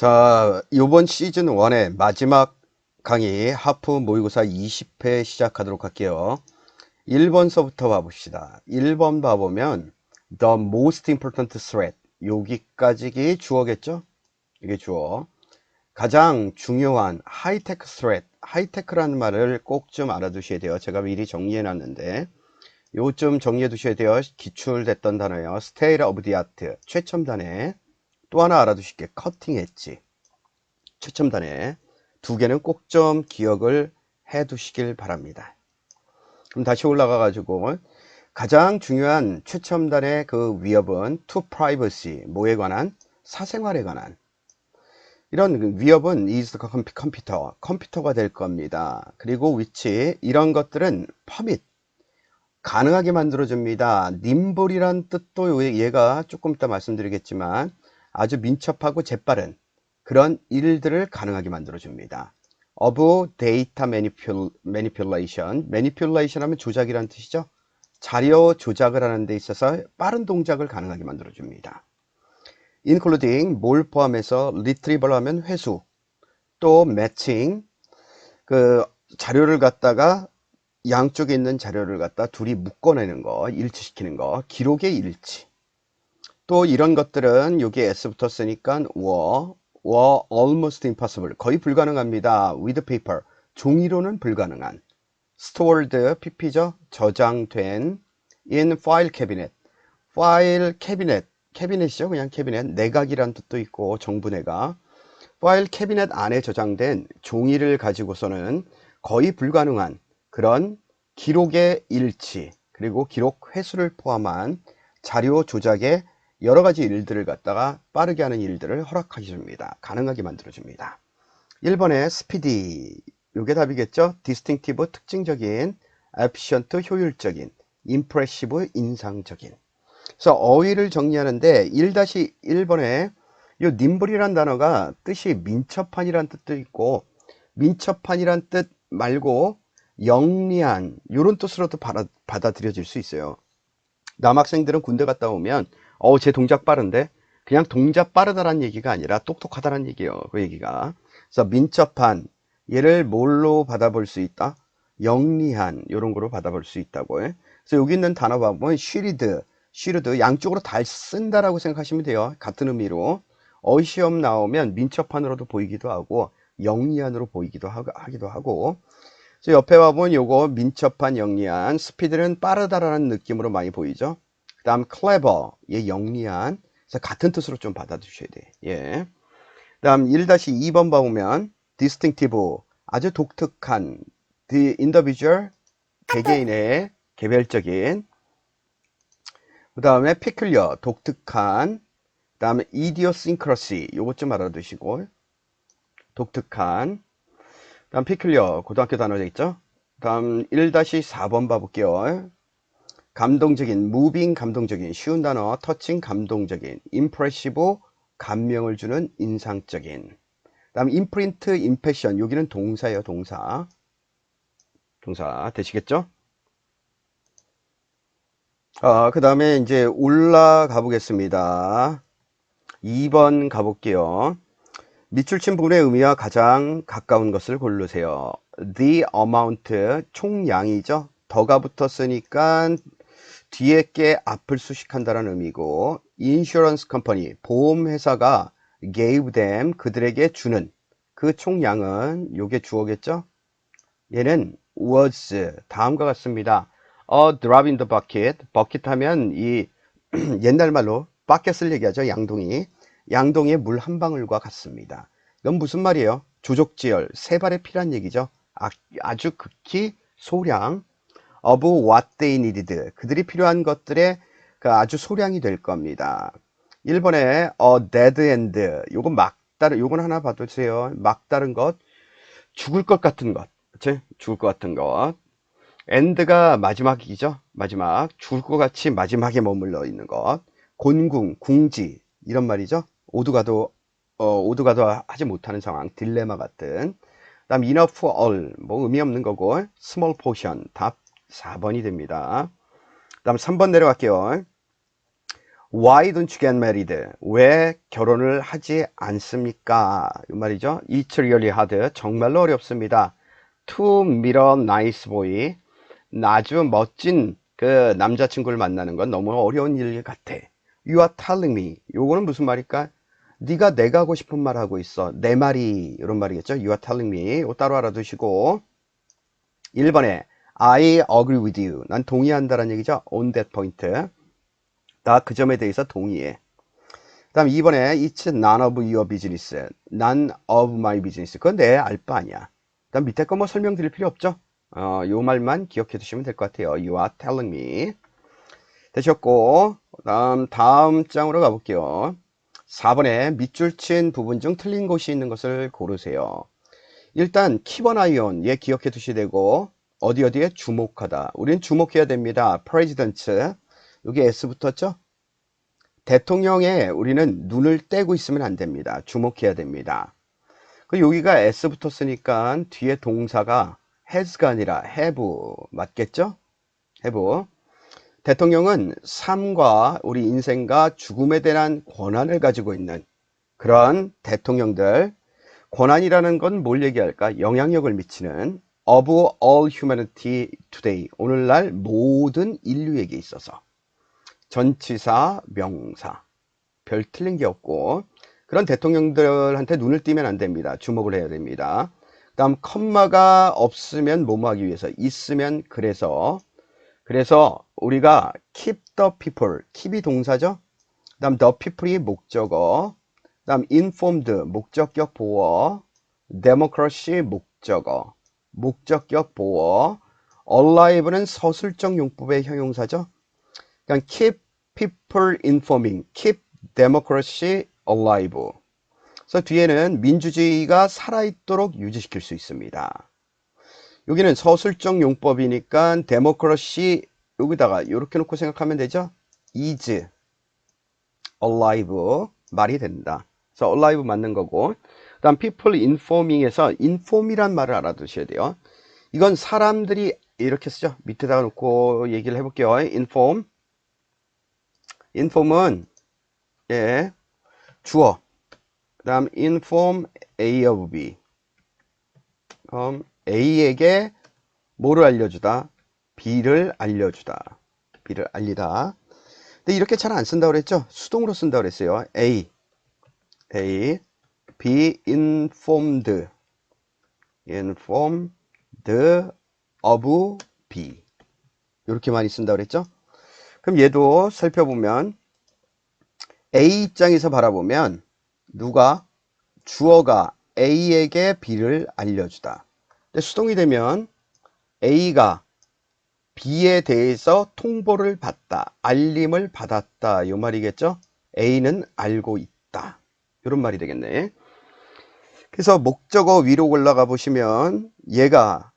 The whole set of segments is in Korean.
자, 이번 시즌 1의 마지막 강의 하프 모의고사 20회 시작하도록 할게요. 1번서부터 봐봅시다. 1번 봐보면 The most important threat, 여기까지 주어겠죠? 이게 주어. 가장 중요한 하이테크 threat, 하이테크라는 말을 꼭 좀 알아두셔야 돼요. 제가 미리 정리해놨는데 요쯤 정리해 두셔야 돼요. 기출됐던 단어예요. State of the art, 최첨단에. 또 하나 알아두실게. 커팅 엣지, 최첨단에. 두 개는 꼭 좀 기억을 해 두시길 바랍니다. 그럼 다시 올라가 가지고 가장 중요한 최첨단의 그 위협은 to privacy, 뭐에 관한? 사생활에 관한. 이런 위협은 is 컴퓨터가 될 겁니다. 그리고 which, 이런 것들은 permit, 가능하게 만들어줍니다. nimble 이란 뜻도 얘가 조금 이따 말씀드리겠지만 아주 민첩하고 재빠른 그런 일들을 가능하게 만들어줍니다. of data manipulation, manipulation 하면 조작이란 뜻이죠. 자료 조작을 하는 데 있어서 빠른 동작을 가능하게 만들어줍니다. including, 뭘 포함해서 retrieval 하면 회수, 또 matching, 그 자료를 갖다가 양쪽에 있는 자료를 갖다 둘이 묶어내는 거, 일치시키는 거, 기록의 일치. 또 이런 것들은 여기에 S부터 쓰니까 were almost impossible, 거의 불가능합니다. with paper, 종이로는 불가능한. stored, pp죠, 저장된. in file cabinet, 파일 캐비넷, 캐비넷이죠. 그냥 캐비넷, 내각이란 뜻도 있고 정부 내각. 파일 캐비넷 안에 저장된 종이를 가지고서는 거의 불가능한 그런 기록의 일치, 그리고 기록 회수를 포함한 자료 조작의 여러 가지 일들을 갖다가 빠르게 하는 일들을 허락해 줍니다. 가능하게 만들어 줍니다. 1번에 스피디, 요게 답이겠죠. 디스팅티브, 특징적인. 에피션트, 효율적인. 임프레시브, 인상적인. 그래서 어휘를 정리하는데 1-1번에 이 nimble 이란 단어가 뜻이 민첩한이란 뜻도 있고, 민첩한이란 뜻 말고 영리한 이런 뜻으로도 받아들여질 수 있어요. 남학생들은 군대 갔다 오면 제 동작 빠른데, 그냥 동작 빠르다라는 얘기가 아니라 똑똑하다는 얘기예요. 그 얘기가. 그래서 민첩한, 얘를 뭘로 받아볼 수 있다? 영리한, 이런 거로 받아볼 수 있다고. 그래서 여기 있는 단어 보면 쉬르드, 양쪽으로 다 쓴다라고 생각하시면 돼요. 같은 의미로. 어시험 나오면 민첩한으로도 보이기도 하고 영리한으로 보이기도 하기도 하고. 그래서 옆에 와보면 요거 민첩한, 영리한. 스피드는 빠르다라는 느낌으로 많이 보이죠. 그 다음 clever, 얘 영리한. 그래서 같은 뜻으로 좀 받아주셔야 돼. 예. 그 다음 1-2번 봐보면 distinctive, 아주 독특한. the individual, 개개인의 개별적인. 그 다음에 peculiar, 독특한. 그 다음에 idiosyncrasy, 요것 좀 알아두시고. 독특한. 그 다음 peculiar, 고등학교 단어 되겠죠. 그 다음 1-4번 봐볼게요. 감동적인, moving, 감동적인. 쉬운 단어, touching, 감동적인. impressive, 감명을 주는, 인상적인. 그 다음 imprint, impression, 여기는 동사예요. 동사 되시겠죠? 그 다음에 이제 올라가 보겠습니다. 2번 가볼게요. 밑줄친 부분의 의미와 가장 가까운 것을 고르세요. The amount, 총량이죠. 더가 붙었으니까 뒤에 게 앞을 수식한다는 의미고, insurance company, 보험회사가 gave them, 그들에게 주는 그 총량은, 요게 주어겠죠. 얘는 was, 다음과 같습니다. A drop in the bucket, 버킷 하면 이 옛날 말로 바켓을 얘기하죠. 양동이에 물 한 방울과 같습니다. 이건 무슨 말이에요? 조족지열, 세 발의 피란 얘기죠. 아주 극히 소량. of what they needed, 그들이 필요한 것들의 그 아주 소량이 될 겁니다. 1번에 a dead end, 요건 막다른, 요건 하나 봐두세요. 막다른 것, 죽을 것 같은 것, 그치? 죽을 것 같은 것. end가 마지막이죠. 마지막, 죽을 것 같이 마지막에 머물러 있는 것. 곤궁, 궁지, 이런 말이죠. 오두가도 하지 못하는 상황, 딜레마 같은. 다음 enough for all, 뭐 의미 없는 거고. small portion, 답 4번이 됩니다. 다음 3번 내려갈게요. Why don't you get married? 왜 결혼을 하지 않습니까? 이 말이죠. It's really hard. 정말로 어렵습니다. To meet a nice boy. 아주 멋진 그 남자친구를 만나는 건 너무 어려운 일 같아. You are telling me. 요거는 무슨 말일까? 네가 내가 하고 싶은 말 하고 있어. 내 말이 이런 말이겠죠. You are telling me. 이거 따로 알아두시고 1번에 I agree with you. 난 동의한다라는 얘기죠. On that point. 나 그 점에 대해서 동의해. 그 다음 2번에 It's none of your business. None of my business. 그건 내 알 바 아니야. 그 다음 밑에 거 뭐 설명드릴 필요 없죠. 요 말만 기억해 두시면 될 것 같아요. You are telling me. 되셨고 다음 장으로 가볼게요. 4번에 밑줄 친 부분 중 틀린 곳이 있는 것을 고르세요. 일단 keep an eye on 얘 기억해 두셔야 되고 어디에 주목하다. 우린 주목해야 됩니다. President 여기 S 붙었죠? 대통령에 우리는 눈을 떼고 있으면 안 됩니다. 주목해야 됩니다. 그리고 여기가 S 붙었으니까 뒤에 동사가 has가 아니라 have 맞겠죠? have. 대통령은 삶과 우리 인생과 죽음에 대한 권한을 가지고 있는 그런 대통령들. 권한이라는 건 뭘 얘기할까? 영향력을 미치는 of all humanity today. 오늘날 모든 인류에게 있어서. 전치사, 명사. 별 틀린 게 없고 그런 대통령들한테 눈을 띄면 안 됩니다. 주목을 해야 됩니다. 그 다음 컴마가 없으면 뭐뭐 하기 위해서 있으면 그래서 우리가 keep the people keep이 동사죠. 그 다음 the people이 목적어 그 다음 informed 목적격 보어 democracy 목적어 목적격 보어 alive는 서술적 용법의 형용사죠. 그러니까 keep people informing keep democracy alive. 그래서 뒤에는 민주주의가 살아있도록 유지시킬 수 있습니다. 여기는 서술적 용법이니까 democracy 여기다가 이렇게 놓고 생각하면 되죠. is alive 말이 된다. 그래서 alive 맞는 거고 그 다음 people informing에서 inform이란 말을 알아두셔야 돼요. 이건 사람들이 이렇게 쓰죠. 밑에다가 놓고 얘기를 해볼게요. inform은 예, 주어 그 다음 inform A of B A에게 뭐를 알려주다? B를 알려주다. B를 알리다. 근데 이렇게 잘 안 쓴다고 그랬죠? 수동으로 쓴다고 그랬어요. A be informed of B 이렇게 많이 쓴다고 그랬죠? 그럼 얘도 살펴보면 A 입장에서 바라보면 누가 주어가 A에게 B를 알려주다. 근데 수동이 되면 A가 B에 대해서 통보를 받다, 알림을 받았다 이 말이겠죠. A는 알고 있다 이런 말이 되겠네. 그래서 목적어 위로 올라가 보시면 얘가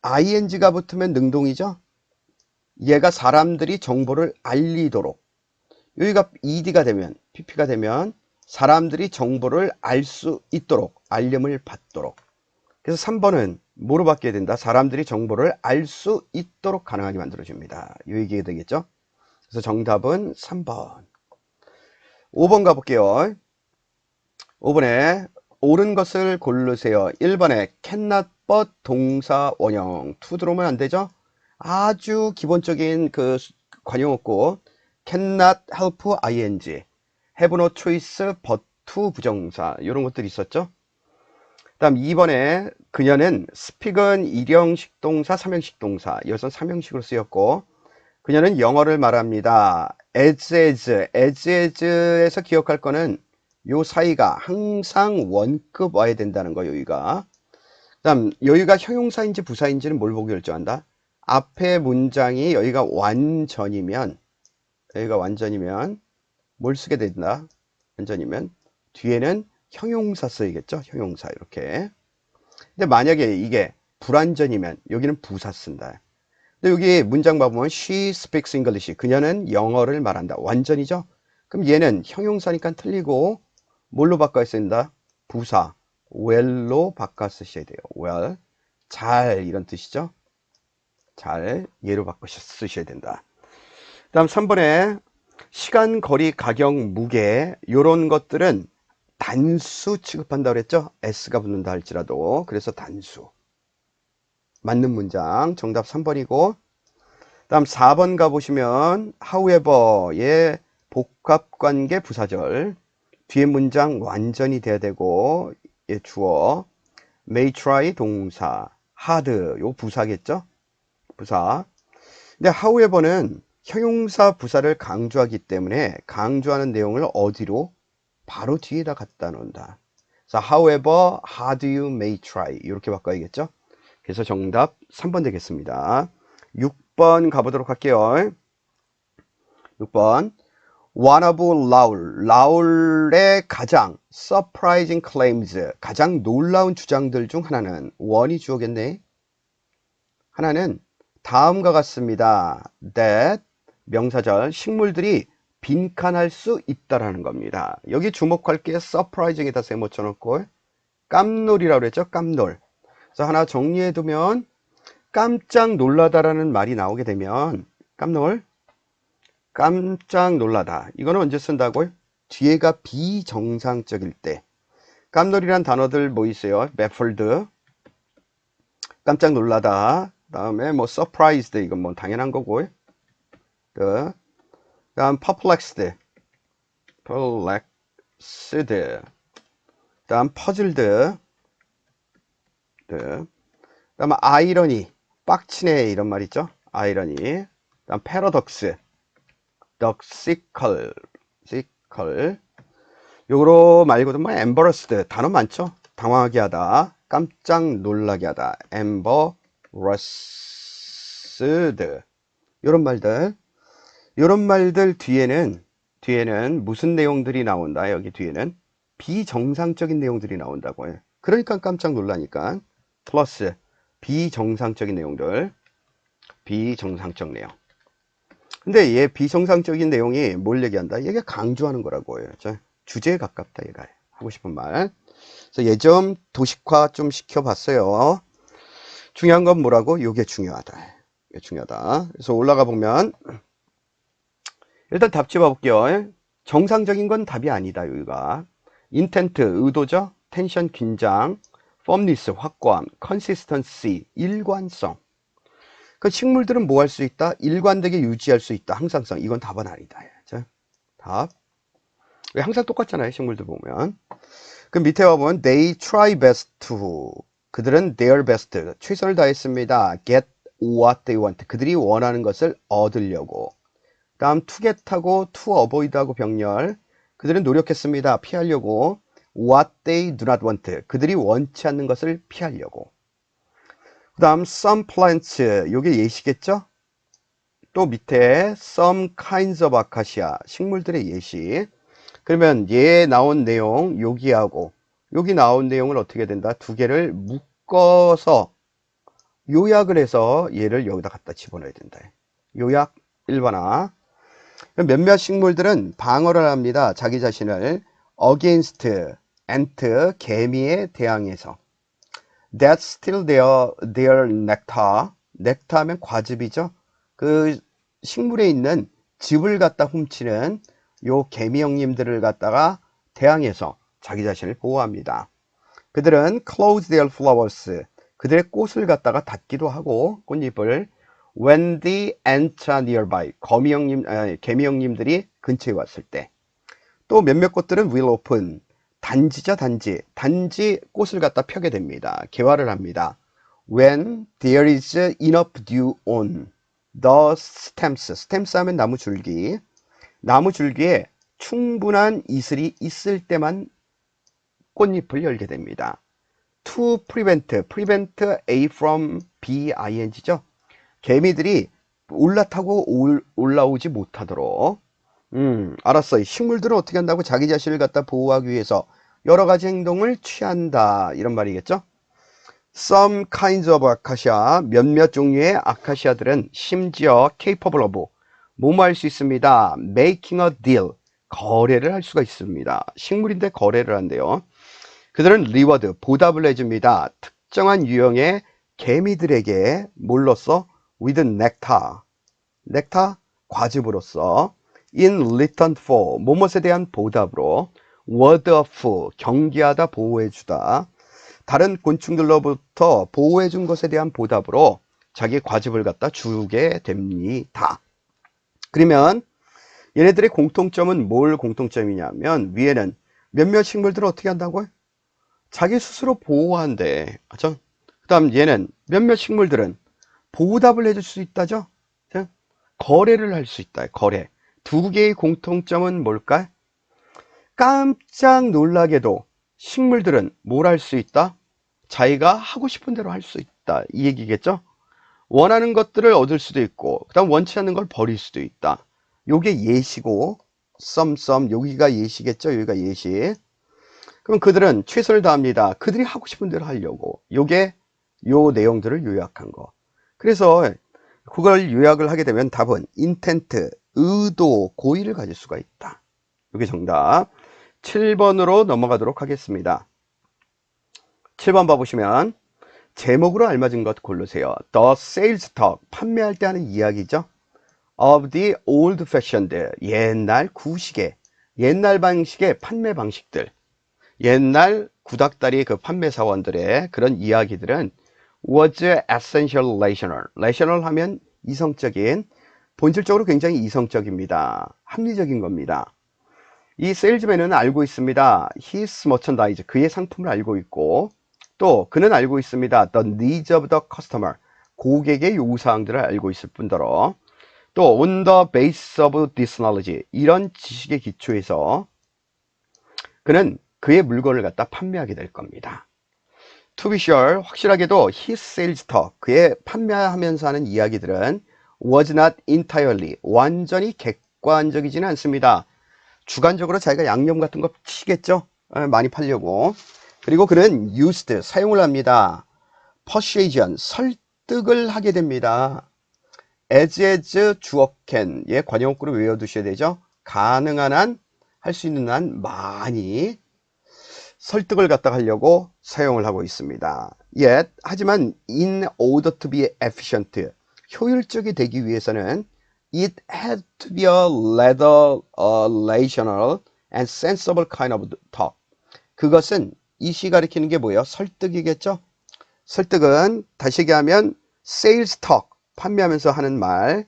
ing가 붙으면 능동이죠. 얘가 사람들이 정보를 알리도록 여기가 ed가 되면 pp가 되면 사람들이 정보를 알 수 있도록 알림을 받도록. 그래서 3번은 뭐로 바뀌어야 된다? 사람들이 정보를 알 수 있도록 가능하게 만들어줍니다. 이 얘기가 되겠죠? 그래서 정답은 3번. 5번 가볼게요. 5번에 옳은 것을 고르세요. 1번에 cannot but 동사 원형 to 들어오면 안 되죠? 아주 기본적인 그 관용 없고 cannot help ing have no choice but to 부정사 이런 것들이 있었죠. 그 다음 2번에 그녀는 speak은 일형식 동사 3형식 동사 여기서 3형식으로 쓰였고 그녀는 영어를 말합니다. as에서 기억할 거는 요 사이가 항상 원급 와야 된다는 거 여기가. 그 다음 여기가 형용사인지 부사인지는 뭘 보고 결정한다? 앞에 문장이 여기가 완전이면 뭘 쓰게 된다? 완전이면 뒤에는 형용사 써야겠죠? 형용사 이렇게. 근데 만약에 이게 불완전이면 여기는 부사 쓴다. 근데 여기 문장 봐보면 she speaks English. 그녀는 영어를 말한다. 완전이죠? 그럼 얘는 형용사니까 틀리고 뭘로 바꿔야 된다? 부사 well로 바꿔 쓰셔야 돼요. well 잘 이런 뜻이죠? 잘 얘로 바꿔 쓰셔야 된다. 그 다음 3번에 시간, 거리, 가격, 무게 요런 것들은 단수 취급한다고 그랬죠? S가 붙는다 할지라도. 그래서 단수. 맞는 문장 정답 3번이고, 다음 4번 가보시면 however의 복합관계 부사절, 뒤에 문장 완전히 돼야 되고, 예, 주어, may try 동사, hard 요 부사겠죠? 부사. 근데 however는 형용사 부사를 강조하기 때문에 강조하는 내용을 어디로? 바로 뒤에다 갖다 놓는다. 그래서 however hard you may try 이렇게 바꿔야겠죠? 그래서 정답 3번 되겠습니다. 6번 가보도록 할게요. 6번 one of 라울의 가장 surprising claims 가장 놀라운 주장들 중 하나는 one이 주어겠네. 하나는 다음과 같습니다. that 명사절 식물들이 빈칸할 수 있다라는 겁니다. 여기 주목할 게 surprising에다 세모 쳐놓고 깜놀이라고 그랬죠. 깜놀. 그래서 하나 정리해 두면 깜짝 놀라다라는 말이 나오게 되면 깜놀, 깜짝 놀라다. 이거는 언제 쓴다고요? 뒤에가 비정상적일 때. 깜놀이란 단어들 뭐 있어요? baffled, 깜짝 놀라다. 다음에 뭐 surprised, 이건 뭐 당연한 거고. 다음 perplexed, 다음 puzzled, 다음 irony, 빡치네 이런 말 있죠? irony. 다음 paradox, sickle. 요거 말고도 뭐 embarrassed 단어 많죠? 당황하게 하다, 깜짝 놀라게 하다, embarrassed 요런 말들 뒤에는 무슨 내용들이 나온다. 여기 뒤에는 비정상적인 내용들이 나온다고 해요. 그러니까 깜짝 놀라니까 플러스 비정상적인 내용들, 비정상적 내용. 근데 얘 비정상적인 내용이 뭘 얘기한다? 얘가 강조하는 거라고 해요. 주제에 가깝다 얘가 하고 싶은 말. 그래서 얘 좀 도식화 좀 시켜봤어요. 중요한 건 뭐라고? 요게 중요하다. 이게 중요하다. 그래서 올라가 보면 일단 답 집어볼게요. 정상적인 건 답이 아니다. 여기가 인텐트 의도죠. 텐션 긴장, firmness 확고함, consistency 일관성. 그 식물들은 뭐 할 수 있다? 일관되게 유지할 수 있다. 항상성. 이건 답은 아니다. 답. 왜 항상 똑같잖아요. 식물들 보면. 그 밑에 와보면 they try best to. 그들은 their best. 최선을 다했습니다. get what they want. 그들이 원하는 것을 얻으려고. 다음 to get하고 to avoid하고 병렬. 그들은 노력했습니다. 피하려고. what they do not want. 그들이 원치 않는 것을 피하려고. 그 다음 some plants, 요게 예시겠죠? 또 밑에 some kinds of acacia, 식물들의 예시. 그러면 얘 나온 내용 여기하고 여기 나온 내용을 어떻게 된다? 두 개를 묶어서 요약을 해서 얘를 여기다 갖다 집어넣어야 된다. 요약 1번아. 몇몇 식물들은 방어를 합니다. 자기 자신을 against ant, 개미에 대항해서. That's still their nectar. 넥타 하면 과즙이죠. 그 식물에 있는 즙을 갖다 훔치는 요 개미 형님들을 갖다가 대항해서 자기 자신을 보호합니다. 그들은 close their flowers. 그들의 꽃을 갖다가 닫기도 하고 꽃잎을 when the ants are nearby. 개미 형님들이 근처에 왔을 때. 또 몇몇 꽃들은 will open. 단지죠, 단지. 단지 꽃을 갖다 펴게 됩니다. 개화를 합니다. When there is enough dew on the stems. stems 하면 나무 줄기. 나무 줄기에 충분한 이슬이 있을 때만 꽃잎을 열게 됩니다. To prevent A from B, ing죠. 개미들이 올라타고 올라오지 못하도록. 알았어. 식물들은 어떻게 한다고? 자기 자신을 갖다 보호하기 위해서 여러 가지 행동을 취한다. 이런 말이겠죠. Some kinds of acacia, 몇몇 종류의 아카시아들은 심지어 capable of, 뭐뭐 할 수 있습니다. making a deal, 거래를 할 수가 있습니다. 식물인데 거래를 한대요. 그들은 reward, 보답을 해줍니다. 특정한 유형의 개미들에게 뭘로써? with nectar, 과즙으로써. in return for 뭐뭇에 대한 보답으로 ward off 경계하다 보호해주다 다른 곤충들로부터 보호해준 것에 대한 보답으로 자기 과즙을 갖다 주게 됩니다. 그러면 얘네들의 공통점은 뭘 공통점이냐면 위에는 몇몇 식물들을 어떻게 한다고요? 자기 스스로 보호한대. 그렇죠? 그 다음 얘는 몇몇 식물들은 보답을 해줄 수 있다죠? 거래를 할 수 있다. 거래. 두 개의 공통점은 뭘까? 깜짝 놀라게도 식물들은 뭘 할 수 있다? 자기가 하고 싶은 대로 할 수 있다. 이 얘기겠죠? 원하는 것들을 얻을 수도 있고 그 다음 원치 않는 걸 버릴 수도 있다. 요게 예시고 여기가 예시겠죠? 여기가 예시. 그럼 그들은 최선을 다합니다. 그들이 하고 싶은 대로 하려고. 요게 요 내용들을 요약한 거. 그래서 그걸 요약을 하게 되면 답은 인텐트, 의도, 고의를 가질 수가 있다. 이게 정답. 7번으로 넘어가도록 하겠습니다. 7번 봐보시면 제목으로 알맞은 것 고르세요. The sales talk, 판매할 때 하는 이야기죠. Of the old-fashioned, 옛날 구식의, 옛날 방식의 판매 방식들. 옛날 구닥다리 그 판매 사원들의 그런 이야기들은 was essential rational. rational 하면 이성적인, 본질적으로 굉장히 이성적입니다. 합리적인 겁니다. 이 세일즈맨은 알고 있습니다. His merchandise, 그의 상품을 알고 있고 또 그는 알고 있습니다. The needs of the customer, 고객의 요구사항들을 알고 있을 뿐더러 또 on the base of this knowledge, 이런 지식의 기초에서 그는 그의 물건을 갖다 판매하게 될 겁니다. To be sure, 확실하게도 his sales talk, 그의 판매하면서 하는 이야기들은 was not entirely, 완전히 객관적이지는 않습니다. 주관적으로 자기가 양념 같은 거 치겠죠? 많이 팔려고. 그리고 그는 used, 사용을 합니다. persuasion, 설득을 하게 됩니다. as 주어 can, 예, 관용구를 외워두셔야 되죠? 가능한 한, 할 수 있는 한 많이 설득을 갖다 하려고 사용을 하고 있습니다. Yet, 하지만 in order to be efficient, 효율적이 되기 위해서는 it had to be a rather rational and sensible kind of talk. 그것은 이시 가리키는 게 뭐예요? 설득이겠죠? 설득은 다시 얘기하면 sales talk, 판매하면서 하는 말.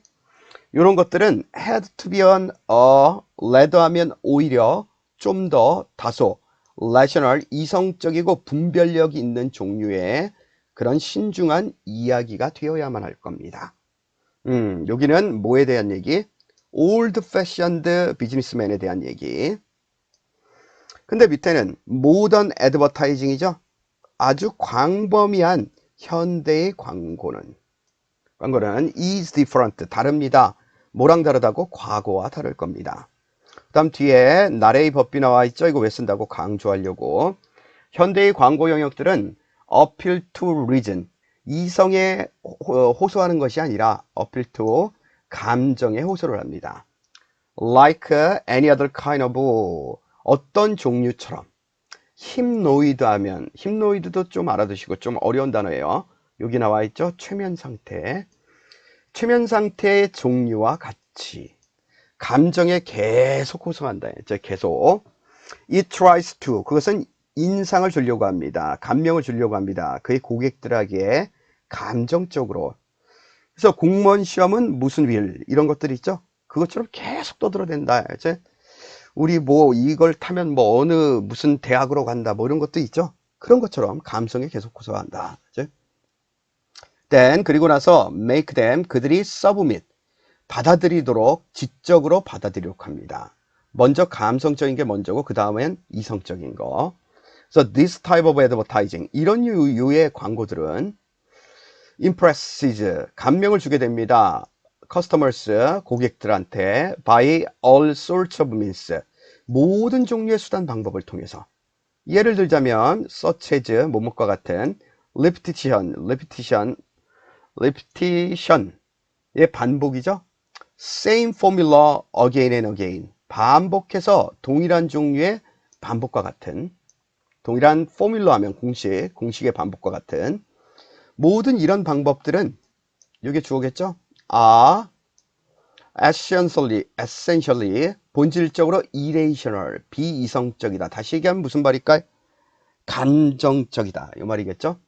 이런 것들은 had to be on rather 하면 오히려 좀 더 다소 rational, 이성적이고 분별력이 있는 종류의 그런 신중한 이야기가 되어야만 할 겁니다. 여기는 뭐에 대한 얘기? old fashioned businessman에 대한 얘기. 근데 밑에는 modern advertising이죠. 아주 광범위한 현대의 광고는 is different, 다릅니다. 뭐랑 다르다고? 과거와 다를 겁니다. 그 다음 뒤에 나래의 법비 나와 있죠. 이거 왜 쓴다고? 강조하려고. 현대의 광고 영역들은 appeal to reason, 이성에 호소하는 것이 아니라 appeal to 감정에 호소를 합니다. Like any other kind of, 어떤 종류처럼. 힘노이드 하면, 힘노이드도 좀 알아두시고 좀 어려운 단어예요. 여기 나와 있죠. 최면 상태. 최면 상태의 종류와 같이 감정에 계속 호소한다. 계속. It tries to, 그것은 인상을 주려고 합니다. 감명을 주려고 합니다. 그의 고객들에게 감정적으로. 그래서 공무원 시험은 무슨 윌, 이런 것들이 있죠. 그것처럼 계속 떠들어댄다. 우리 뭐 이걸 타면 뭐 어느 무슨 대학으로 간다, 뭐 이런 것도 있죠. 그런 것처럼 감성에 계속 호소한다. Then, 그리고 나서 make them, 그들이 submit, 받아들이도록, 지적으로 받아들이도록 합니다. 먼저 감성적인 게 먼저고 그 다음엔 이성적인 거. 그래서 this type of advertising, 이런 유의 광고들은 impresses, 감명을 주게 됩니다. customers, 고객들한테 by all sorts of means, 모든 종류의 수단 방법을 통해서. 예를 들자면 such as, 뭐뭐과 같은 repetition의 반복이죠. same formula again and again, 반복해서 동일한 종류의 반복과 같은, 동일한 포뮬러 하면 공식의 반복과 같은 모든 이런 방법들은, 이게 주어겠죠? are essentially, 본질적으로 irrational, 비이성적이다. 다시 얘기하면 무슨 말일까요? 감정적이다. 이 말이겠죠?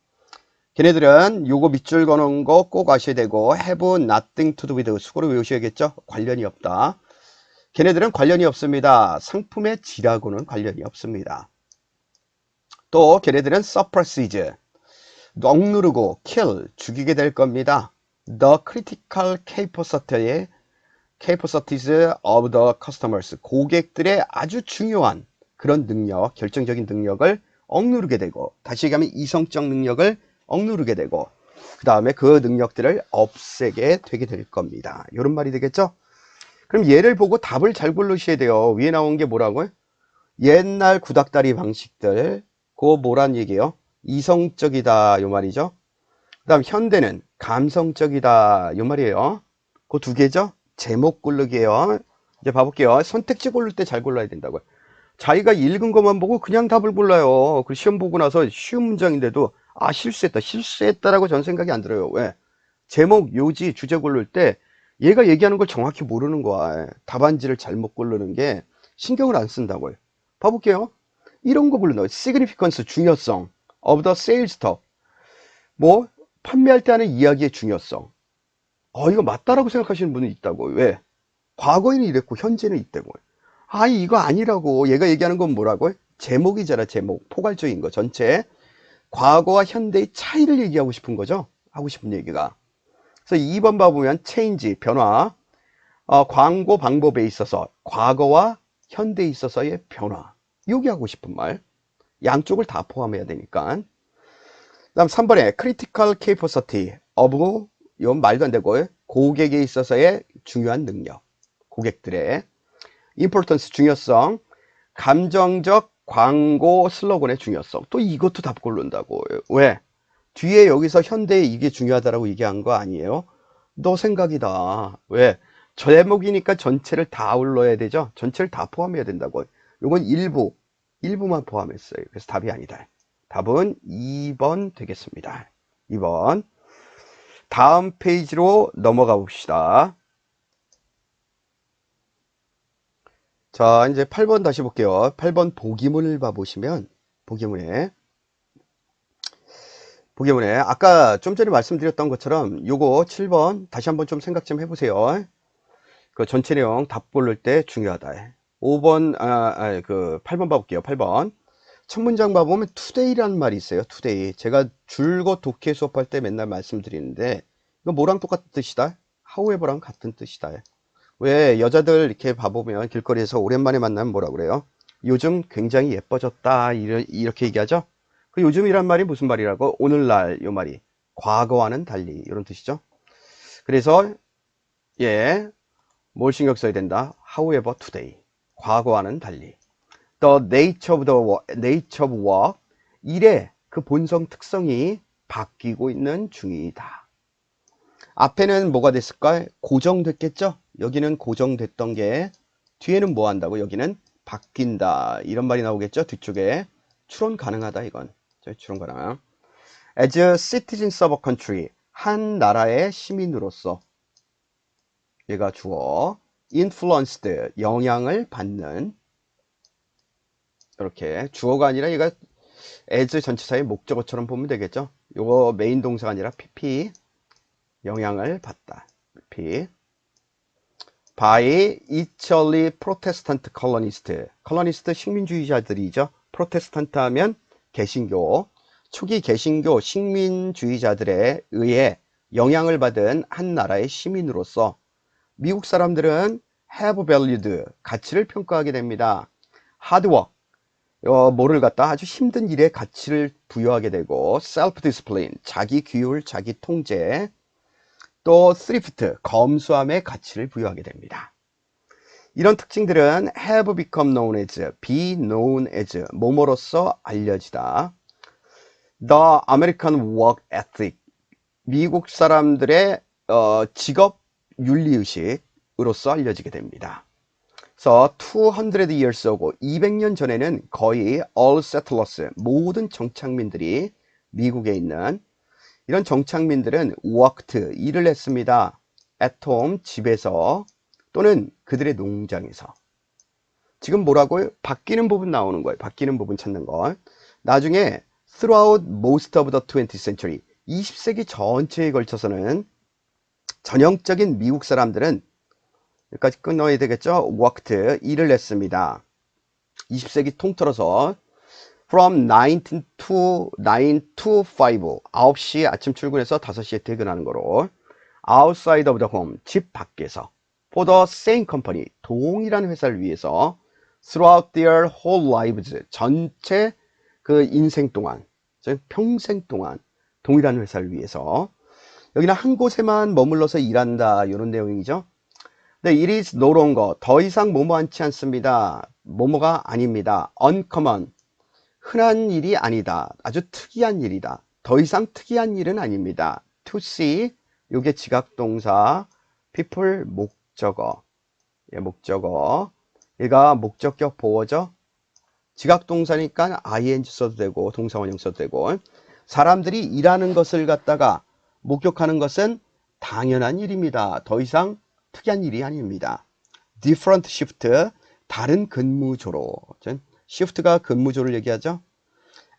걔네들은 요거 밑줄 거는 거 꼭 아셔야 되고 have nothing to do with 수고로 외우셔야겠죠? 관련이 없다. 걔네들은 관련이 없습니다. 상품의 질하고는 관련이 없습니다. 또 걔네들은 suppresses, 억누르고 kill, 죽이게 될 겁니다. The critical capacities of the customers, 고객들의 아주 중요한 그런 능력, 결정적인 능력을 억누르게 되고, 다시 얘기하면 이성적 능력을 억누르게 되고, 그 다음에 그 능력들을 없애게 되게 될 겁니다. 이런 말이 되겠죠? 그럼 얘를 보고 답을 잘 고르셔야 돼요. 위에 나온 게 뭐라고요? 옛날 구닥다리 방식들, 그거 뭐란 얘기예요? 이성적이다, 요 말이죠. 그 다음 현대는 감성적이다, 요 말이에요. 그 두 개죠? 제목 고르기예요. 이제 봐볼게요. 선택지 고를 때 잘 골라야 된다고요. 자기가 읽은 것만 보고 그냥 답을 골라요. 그 시험 보고 나서 쉬운 문장인데도 아 실수했다라고 전 생각이 안 들어요. 왜? 제목, 요지, 주제 고를 때 얘가 얘기하는 걸 정확히 모르는 거야. 답안지를 잘못 고르는 게 신경을 안 쓴다고요. 봐볼게요. 이런 거 고른다고요. significance, 중요성 of the sales talk, 뭐 판매할 때 하는 이야기의 중요성. 이거 맞다라고 생각하시는 분은 있다고. 왜? 과거에는 이랬고 현재는 있다고. 이거 아니라고. 얘가 얘기하는 건 뭐라고? 제목이잖아. 제목. 포괄적인 거 전체. 과거와 현대의 차이를 얘기하고 싶은 거죠. 하고 싶은 얘기가. 그래서 2번 봐보면 change, 변화. 광고 방법에 있어서 과거와 현대에 있어서의 변화. 요기 하고 싶은 말. 양쪽을 다 포함해야 되니까. 다음 3번에 critical capacity of, 이건 말도 안 되고 고객에 있어서의 중요한 능력. 고객들의 importance, 중요성. 감정적 광고 슬로건의 중요성. 또 이것도 답 고른다고. 왜? 뒤에 여기서 현대에 이게 중요하다라고 얘기한 거 아니에요? 너 생각이다. 왜? 제목이니까 전체를 다 올려야 되죠? 전체를 다 포함해야 된다고. 이건 일부만 포함했어요. 그래서 답이 아니다. 답은 2번 되겠습니다. 2번. 다음 페이지로 넘어가 봅시다. 자, 이제 8번 다시 볼게요. 8번 보기문을 봐보시면, 보기문에 아까 좀 전에 말씀드렸던 것처럼 요거 7번 다시 한번 좀 생각 좀 해보세요. 그 전체 내용 답 고를 때 중요하다. 5번, 8번 봐볼게요. 8번. 첫 문장 봐보면 today라는 말이 있어요. today. 제가 줄곧 독해 수업할 때 맨날 말씀드리는데, 이거 뭐랑 똑같은 뜻이다? however랑 같은 뜻이다. 왜 여자들 이렇게 봐보면 길거리에서 오랜만에 만나면 뭐라 그래요? 요즘 굉장히 예뻐졌다. 이렇게 얘기하죠? 그 요즘이란 말이 무슨 말이라고? 오늘날 요 말이. 과거와는 달리. 이런 뜻이죠. 그래서, 뭘 신경 써야 된다? However today. 과거와는 달리. The nature of work. 일의 그 본성 특성이 바뀌고 있는 중이다. 앞에는 뭐가 됐을까? 고정됐겠죠? 여기는 고정됐던 게 뒤에는 뭐 한다고? 여기는 바뀐다. 이런 말이 나오겠죠? 뒤쪽에. 추론 가능하다 이건. 추론 가능. As citizens of a country. 한 나라의 시민으로서. 얘가 주어. influenced. 영향을 받는. 이렇게 주어가 아니라 얘가 as 전치사의 목적어처럼 보면 되겠죠. 요거 메인 동사가 아니라 pp. 영향을 받다. pp. by early Protestant colonists. 컬러니스트 식민주의자들이죠. 프로테스탄트 하면 개신교. 초기 개신교 식민주의자들에 의해 영향을 받은 한 나라의 시민으로서 미국 사람들은 have valued. 가치를 평가하게 됩니다. hard work. 뭐를 갖다 아주 힘든 일에 가치를 부여하게 되고 self-discipline, 자기 규율, 자기 통제, 또 thrift, 검소함의 가치를 부여하게 됩니다. 이런 특징들은 have become known as, be known as, 뭐뭐로서 알려지다. The American work ethic, 미국 사람들의 직업 윤리의식으로서 알려지게 됩니다. 그래서 200 years ago, 200년 전에는 거의 all settlers, 모든 정착민들이 미국에 있는 이런 정착민들은 worked, 일을 했습니다. at home, 집에서 또는 그들의 농장에서. 지금 뭐라고요? 바뀌는 부분 나오는 거예요. 바뀌는 부분 찾는 거. 나중에 throughout most of the 20th century, 20세기 전체에 걸쳐서는 전형적인 미국 사람들은 여기까지 끊어야 되겠죠? worked, 일을 했습니다. 20세기 통틀어서 from 9 to 5, 9시 아침 출근해서 5시에 퇴근하는 거로 outside of the home, 집 밖에서 for the same company, 동일한 회사를 위해서 throughout their whole lives, 전체 그 인생 동안, 평생 동안 동일한 회사를 위해서. 여기는 한 곳에만 머물러서 일한다, 이런 내용이죠. 네, it is no longer, 더 이상 뭐뭐하지 않습니다. 뭐뭐가 아닙니다. uncommon, 흔한 일이 아니다. 아주 특이한 일이다. 더 이상 특이한 일은 아닙니다. to see, 요게 지각동사, people 목적어. 예, 목적어. 얘가 목적격 보어죠. 지각동사니까 ing 써도 되고 동사원형 써도 되고, 사람들이 일하는 것을 갖다가 목격하는 것은 당연한 일입니다. 더 이상 특이한 일이 아닙니다. different shift, 다른 근무조로. shift가 근무조를 얘기하죠.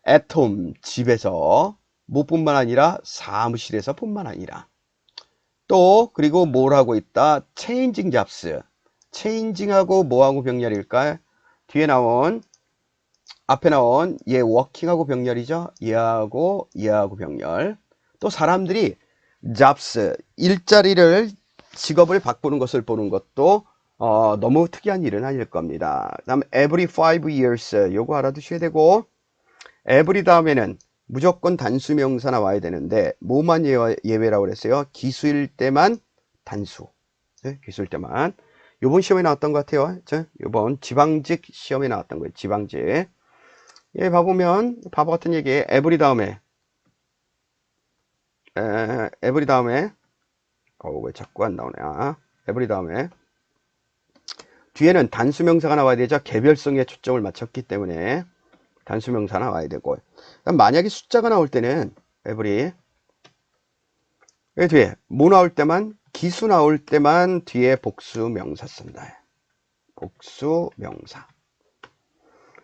at home, 집에서, 뭐뿐만 아니라 사무실에서 뿐만 아니라. 또 그리고 뭘 하고 있다? changing jobs. changing하고 뭐하고 병렬일까요? 뒤에 나온, 앞에 나온 얘 working하고 병렬이죠. 얘하고 병렬. 또 사람들이 jobs, 일자리를, 직업을 바꾸는 것을 보는 것도 너무 특이한 일은 아닐 겁니다. 그 다음 every 5 years, 요거 알아두셔야 되고, every 다음에는 무조건 단수 명사 나와야 되는데 뭐만 예외라고 그랬어요? 기수일 때만 단수. 네, 기수일 때만. 요번 시험에 나왔던 것 같아요. 요번 지방직 시험에 나왔던 거예요. 지방직. 예, 봐보면 바보 같은 얘기. every 다음에 왜 자꾸 안 나오냐. every 다음에 뒤에는 단수명사가 나와야 되죠. 개별성에 초점을 맞췄기 때문에 단수명사 나와야 되고, 만약에 숫자가 나올 때는 every, 뒤에 뭐 나올 때만, 기수 나올 때만 뒤에 복수명사 쓴다. 복수명사.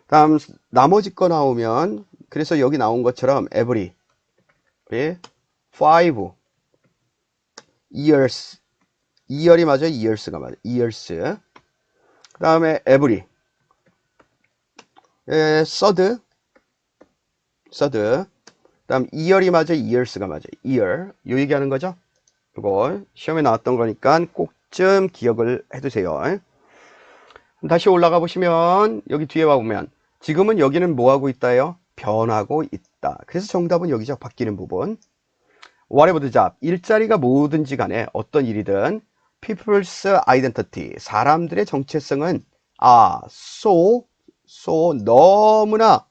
다음 나머지 거 나오면, 그래서 여기 나온 것처럼 every 5 years, 2열이 맞아요. years가 맞아요. years. 그 다음에 every third. 그 다음 2열이 맞아요. years가 맞아요. year. 요 얘기하는 거죠. 이거 시험에 나왔던 거니까 꼭 좀 기억을 해두세요. 다시 올라가 보시면 여기 뒤에 와보면 지금은 여기는 뭐 하고 있다요? 변하고 있다. 그래서 정답은 여기죠. 바뀌는 부분. whatever the job, 일자리가 뭐든지 간에 어떤 일이든 people's identity, 사람들의 정체성은 so 너무나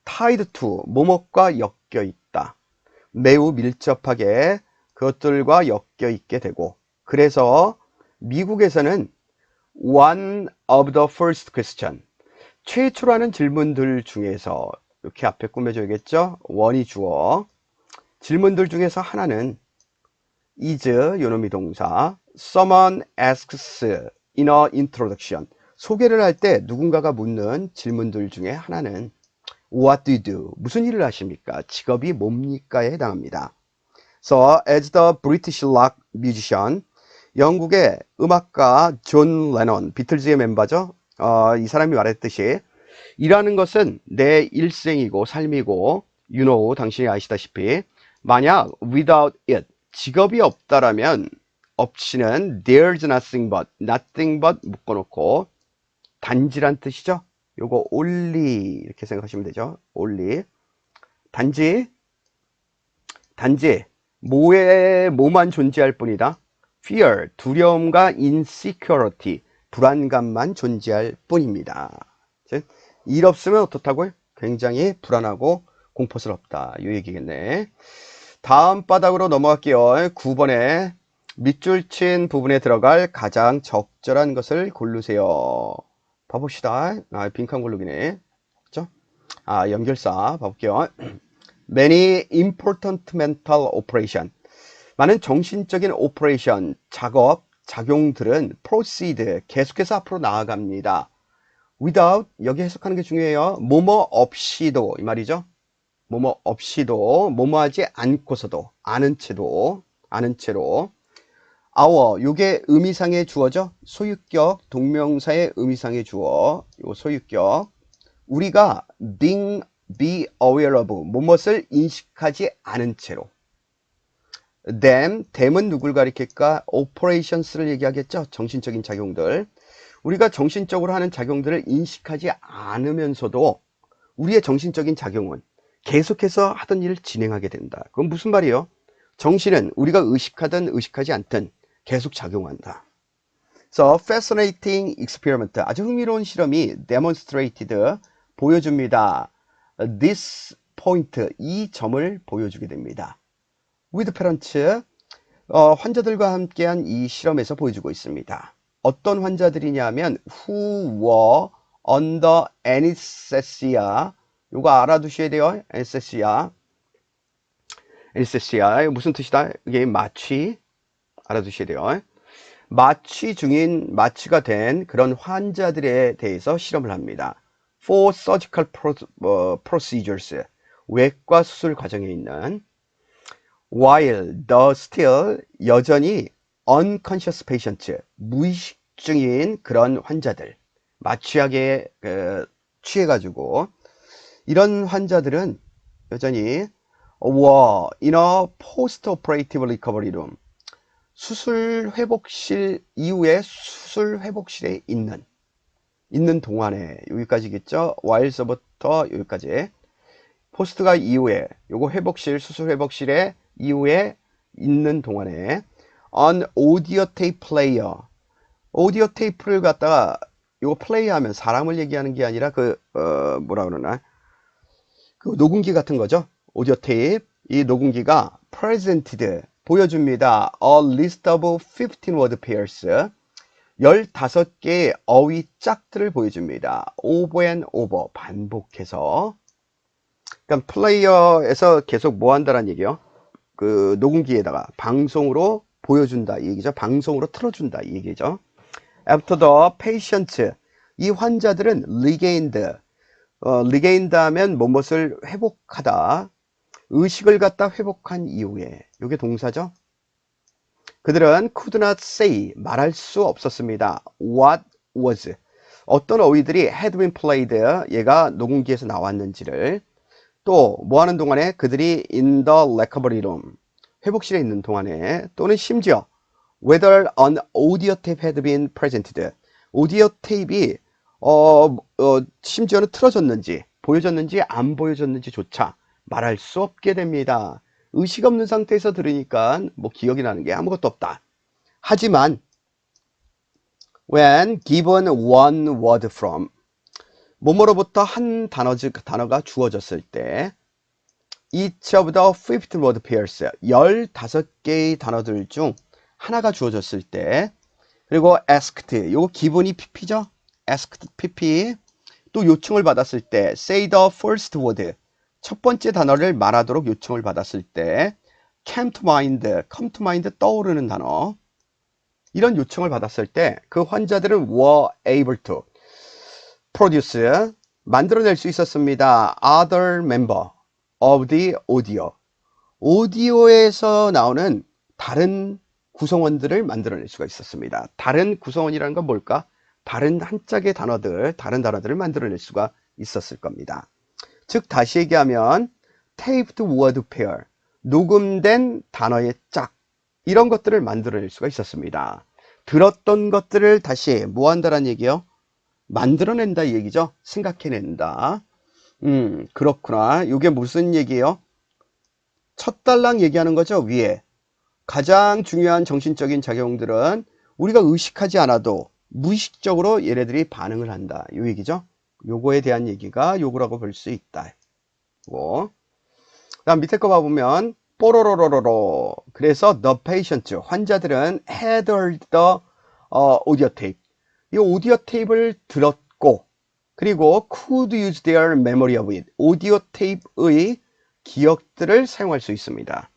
tied to, 뭐뭐과 엮여 있다. 매우 밀접하게 그것들과 엮여 있게 되고, 그래서 미국에서는 one of the first question, 최초로 하는 질문들 중에서, 이렇게 앞에 꾸며줘야겠죠? 원이 주어. 질문들 중에서 하나는 is, 요놈이 동사, someone asks in a introduction, 소개를 할 때 누군가가 묻는 질문들 중에 하나는 what do you do, 무슨 일을 하십니까? 직업이 뭡니까에 해당합니다. So, as the British rock musician, 영국의 음악가 존 레논, 비틀즈의 멤버죠. 이 사람이 말했듯이 일하는 것은 내 일생이고 삶이고, you know, 당신이 아시다시피, 만약 without it, 직업이 없다라면, 없이는 there's nothing but 묶어놓고 단지란 뜻이죠. 요거 only 이렇게 생각하시면 되죠. only. 단지 뭐만 존재할 뿐이다. fear, 두려움과 insecurity, 불안감만 존재할 뿐입니다. 즉, 일 없으면 어떻다고요? 굉장히 불안하고 공포스럽다. 이 얘기겠네. 다음 바닥으로 넘어갈게요. 9번에 밑줄 친 부분에 들어갈 가장 적절한 것을 고르세요. 봐봅시다. 빈칸 고르기네. 그렇죠? 연결사 봐볼게요. Many important mental operation. 많은 정신적인 오퍼레이션, 작업, 작용들은 proceed, 계속해서 앞으로 나아갑니다. without, 여기 해석하는 게 중요해요. 뭐뭐 없이도, 이 말이죠. 뭐뭐 없이도, 뭐뭐 하지 않고서도, 아는 채로. our, 요게 의미상의 주어죠. 소유격, 동명사의 의미상의 주어, 요 소유격. 우리가 be aware of, 뭐뭇을 인식하지 않은 채로. them은 누굴 가리킬까? operations를 얘기하겠죠. 정신적인 작용들. 우리가 정신적으로 하는 작용들을 인식하지 않으면서도 우리의 정신적인 작용은 계속해서 하던 일을 진행하게 된다. 그건 무슨 말이에요? 정신은 우리가 의식하든 의식하지 않든 계속 작용한다. So, fascinating experiment. 아주 흥미로운 실험이 demonstrated, 보여줍니다. This point, 이 점을 보여주게 됩니다. with parents, 환자들과 함께한 이 실험에서 보여주고 있습니다. 어떤 환자들이냐면 who were under anesthesia. 요거 알아두셔야 돼요. anesthesia. 이거 무슨 뜻이다? 이게 마취. 알아두셔야 돼요. 마취가 된 그런 환자들에 대해서 실험을 합니다. for surgical procedures. 외과 수술 과정에 있는 while the still, 여전히 unconscious patients, 무의식 중인 그런 환자들, 마취약에 취해가지고 이런 환자들은 여전히 were in a post-operative recovery room, 수술 회복실 이후에 수술 회복실에 있는 동안에, 여기까지겠죠. while서부터 여기까지. 포스트가 이후에, 요거 회복실, 수술 회복실에 이후에 있는 동안에 on audio tape player, 오디오 테이프를 갖다가 요거 플레이하면 사람을 얘기하는 게 아니라 뭐라 그러나, 그 녹음기 같은 거죠. 오디오 테이프. 이 녹음기가 presented, 보여줍니다. A list of 15 word pairs, 15개의 어휘 짝들을 보여줍니다. over and over, 반복해서. 그러니까 플레이어에서 계속 뭐 한다는 얘기요? 그 녹음기에다가 방송으로 보여준다 이 얘기죠. 방송으로 틀어준다 이 얘기죠. After the patient, 이 환자들은 regained 하면 무엇을 회복하다, 의식을 갖다 회복한 이후에, 이게 동사죠. 그들은 could not say, 말할 수 없었습니다. What was, 어떤 어휘들이 had been played, 얘가 녹음기에서 나왔는지를. 또 뭐 하는 동안에, 그들이 in the recovery room, 회복실에 있는 동안에, 또는 심지어 whether an audio tape had been presented, 오디오 테이프가 심지어는 틀어졌는지 보여졌는지 안 보여졌는지조차 말할 수 없게 됩니다. 의식 없는 상태에서 들으니까 뭐 기억이 나는 게 아무것도 없다. 하지만 when given one word from, 뭐뭐로부터 한 단어가 주어졌을 때, each of the 15 word pairs, 15개의 단어들 중 하나가 주어졌을 때, 그리고 asked, 요거 기본이 pp죠. asked pp. 또 요청을 받았을 때 say the first word, 첫 번째 단어를 말하도록 요청을 받았을 때 come to mind, 떠오르는 단어, 이런 요청을 받았을 때 그 환자들은 were able to produce, 만들어낼 수 있었습니다. other member of the audio, 오디오에서 나오는 다른 구성원들을 만들어낼 수가 있었습니다. 다른 구성원이라는 건 뭘까? 다른 한 짝의 단어들, 다른 단어들을 만들어낼 수가 있었을 겁니다. 즉 다시 얘기하면 taped word pair, 녹음된 단어의 짝, 이런 것들을 만들어낼 수가 있었습니다. 들었던 것들을 다시 뭐 한다는 얘기요? 만들어낸다 이 얘기죠. 생각해낸다. 그렇구나. 이게 무슨 얘기예요? 첫 달랑 얘기하는 거죠. 위에 가장 중요한 정신적인 작용들은 우리가 의식하지 않아도 무의식적으로 얘네들이 반응을 한다 이 얘기죠. 요거에 대한 얘기가 요거라고 볼 수 있다. 그다음 밑에 거 봐보면 뽀로로로로로, 그래서 the patient, 환자들은 had heard the audio tape, 이 오디오 테이프를 들었고, 그리고 could use their memory of it, 오디오 테이프의 기억들을 사용할 수 있습니다.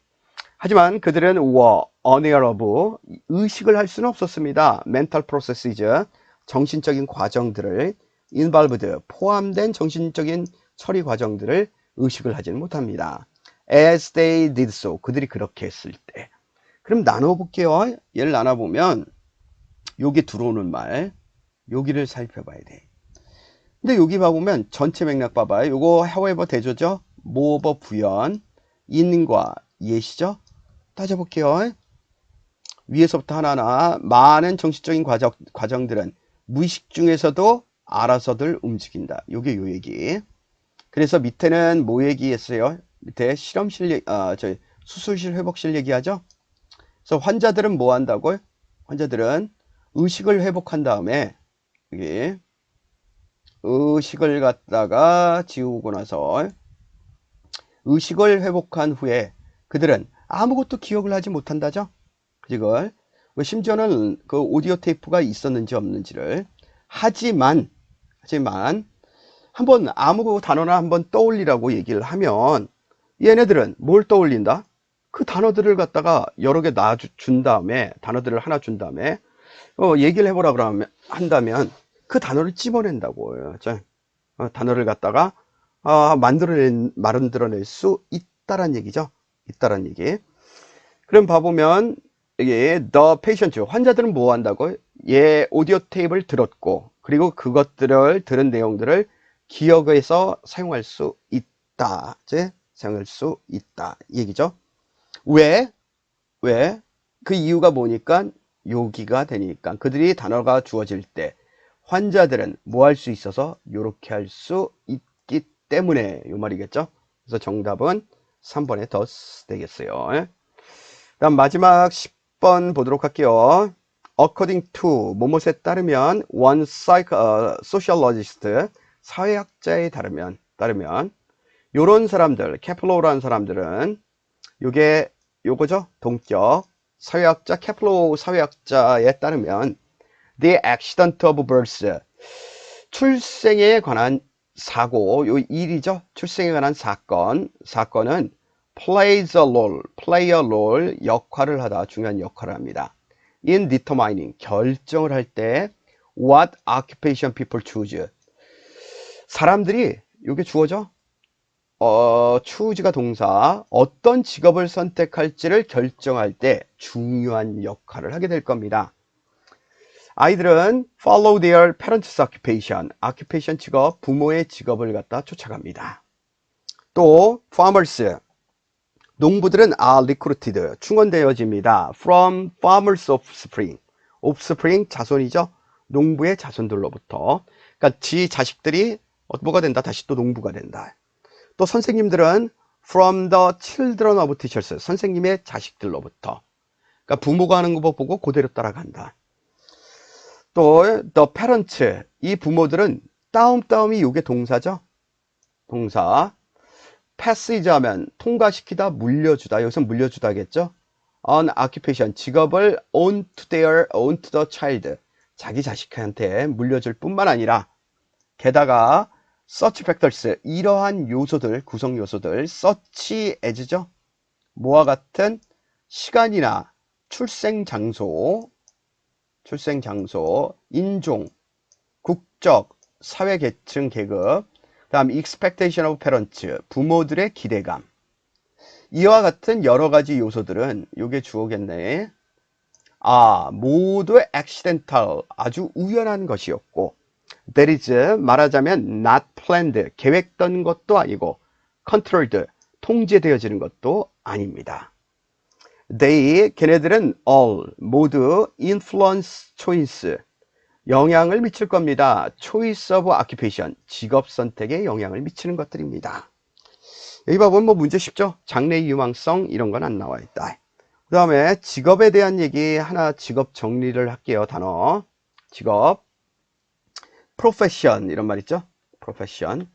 하지만 그들은 were unaware of, 의식을 할 수는 없었습니다. mental processes, 정신적인 과정들을 involved, 포함된 정신적인 처리 과정들을 의식을 하지는 못합니다. as they did so, 그들이 그렇게 했을 때. 그럼 나눠볼게요. 얘를 나눠보면 여기 들어오는 말, 여기를 살펴봐야 돼. 근데 여기 봐보면 전체 맥락 봐봐요. 요거 however 대조죠. moreover 부연, in과 예시죠. 따져볼게요. 위에서부터 하나하나 많은 정신적인 과정들은 무의식 중에서도 알아서들 움직인다. 요게 요 얘기. 그래서 밑에는 뭐 얘기했어요? 밑에 실험실, 수술실 회복실 얘기하죠? 그래서 환자들은 뭐 한다고요? 환자들은 의식을 회복한 다음에, 여기, 의식을 갖다가 지우고 나서, 의식을 회복한 후에 그들은 아무것도 기억을 하지 못한다죠? 이걸. 심지어는 그 오디오 테이프가 있었는지 없는지를. 하지만, 한번 아무 단어나 한번 떠올리라고 얘기를 하면 얘네들은 뭘 떠올린다? 그 단어들을 갖다가 여러 개 준 다음에, 단어들을 하나 준 다음에 얘기를 해보라 그러면 한다면 그 단어를 찝어낸다고요. 단어를 갖다가 만들어낼 수 있다란 얘기죠. 있다란 얘기. 그럼 봐보면 이게 the patient, 환자들은 뭐 한다고? 얘 오디오 테이프를 들었고 그리고 그것들을 들은 내용들을 기억해서 사용할 수 있다. 사용할 수 있다 얘기죠. 왜? 그 이유가 뭐니까 여기가 되니까 그들이 단어가 주어질 때 환자들은 뭐 할 수 있어서 요렇게 할 수 있기 때문에 요 말이겠죠. 그래서 정답은 3번에 thus 되겠어요. 다음 마지막 10번 보도록 할게요. According to 뭐뭐에 따르면 one sociologist, 사회학자에 따르면 요런 사람들, 케플로라는 사람들은 요거죠. 동격 사회학자, 케플로 사회학자에 따르면 the accident of birth, 출생에 관한 사고, 요 일이죠. 출생에 관한 사건은 play a role, 역할을 하다, 중요한 역할을 합니다. in determining, 결정을 할 때 what occupation people choose, 사람들이, 요게 주어죠. choose가 동사, 어떤 직업을 선택할지를 결정할 때 중요한 역할을 하게 될 겁니다. 아이들은 follow their parents' occupation 직업, 부모의 직업을 갖다 쫓아갑니다. 또 farmers, 농부들은 are recruited, 충원되어집니다. from farmers' offspring, 자손이죠. 농부의 자손들로부터. 그러니까 지 자식들이 뭐가 된다? 다시 또 농부가 된다. 또 선생님들은 from the children of teachers, 선생님의 자식들로부터. 그러니까 부모가 하는 거 보고 그대로 따라간다. 또 the parents, 이 부모들은 따옴이 요게 동사죠. 동사. passage 하면 통과시키다, 물려주다. 여기서 물려주다겠죠. an occupation, 직업을 on to the child, 자기 자식한테 물려줄 뿐만 아니라 게다가 such factors, 이러한 요소들, 구성 요소들, such as죠. 뭐와 같은 시간이나 출생 장소, 인종, 국적, 사회 계층, 계급, 다음 expectation of parents, 부모들의 기대감. 이와 같은 여러 가지 요소들은 요게 주어겠네. 모두 accidental, 아주 우연한 것이었고, that is, 말하자면 not planned, 계획된 것도 아니고, controlled, 통제되어지는 것도 아닙니다. 걔네들은 all, 모두 influence choice, 영향을 미칠 겁니다. choice of occupation, 직업 선택에 영향을 미치는 것들입니다. 여기 봐보면 뭐 문제 쉽죠? 장래의 유망성 이런 건 안 나와 있다. 그 다음에 직업에 대한 얘기 하나, 직업 정리를 할게요. 단어. 직업. profession 이런 말 있죠? profession.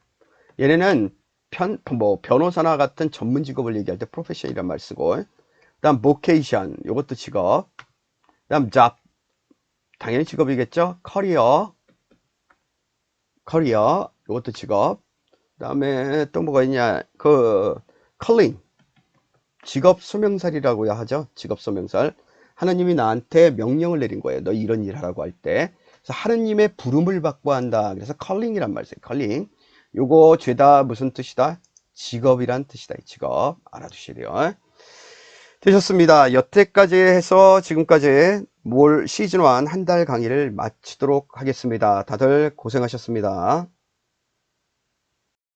얘네는 변호사나 같은 전문 직업을 얘기할 때 profession 이란 말 쓰고, 그 다음 vocation, 요것도 직업. 그 다음 job, 당연히 직업이겠죠? career, 요것도 직업. 그 다음에 또 뭐가 있냐, calling, 직업 소명살이라고 하죠. 직업 소명살. 하나님이 나한테 명령을 내린 거예요. 너 이런 일 하라고 할 때. 그래서 하나님의 부름을 받고 한다. 그래서 calling이란 말 써요. calling. 요거 죄다 무슨 뜻이다? 직업이란 뜻이다. 이 직업 알아두셔야 돼요. 되셨습니다. 여태까지 해서 지금까지 시즌 1 한 달 강의를 마치도록 하겠습니다. 다들 고생하셨습니다.